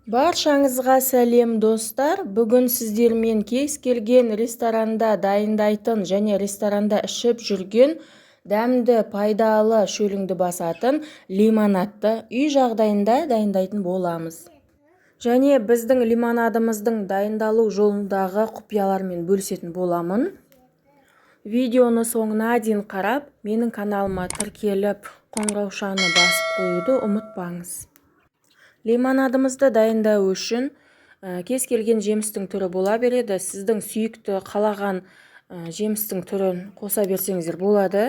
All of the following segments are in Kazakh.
Баршаңызға сәлем достар. Бүгін сіздермен кез келген ресторанда дайындайтын және ресторанда ішіп жүрген дәмді, пайдалы, шөліңді басатын лимонадты үй жағдайында дайындайтын боламыз. Және біздің лимонадымыздың дайындалу жолындағы құпиялармен бөлісетін боламын. Видеоны соңына дейін қарап, менің каналыма тіркеліп, қоңыраушаны басып қоюды ұмытпаңыз. Лимонадымызды дайындау үшін кез келген жемістің түрі бола береді. Сіздің сүйікті қалаған жемістің түрін қоса берсеңіздер болады.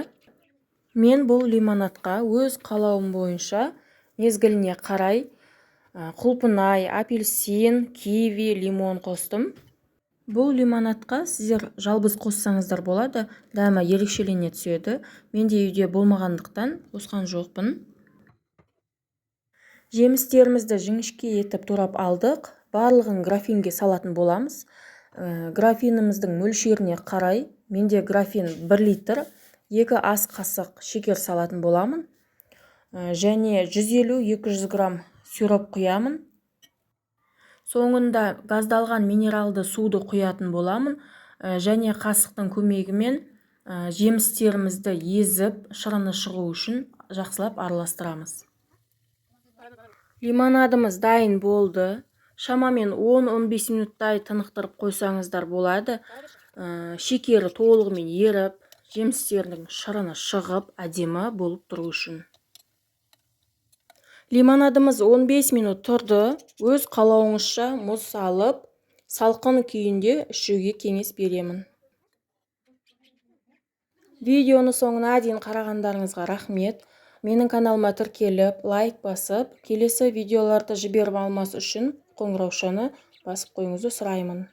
Мен бұл лимонадқа өз қалауым бойынша мезгіліне қарай құлпынай, апельсин, киви, лимон қостым. Бұл лимонадқа сіздер жалбыз қоссаңыздар болады, дәмі ерекшелене түседі. Менде үйде болмағандықтан қосқан жоқпын. Жемістерімізді жіңішке етіп турап алдық. Барлығын графинге салатын боламыз. Графиніміздің мөлшеріне қарай, менде графин 1 литр, 2 ас қасық шекер салатын боламын. Және 150-200 грамм сироп құямын. Соңында газдалған минералды суды құятын боламын. Және қасықтың көмегімен жемістерімізді езіп, шырыны шығу үшін жақсылап араластырамыз. Лимонадымыз дайын болды. Шамамен 10-15 минуттай тынықтырып қойсаңыздар болады. Шекері толығымен еріп, жемістердің шырыны шығып, әдемі болып тұру үшін. Лимонадымыз 15 минут тұрды. Өз қалауыңызша мұз салып, салқын күйінде ішуге кеңес беремін. Видеоны соңына дейін қарағандарыңызға рахмет. Менің каналыма тіркеліп, лайк басып, келесі видеоларды жіберіп алмас үшін қоңыраушаны басып қойыңызды сұраймын.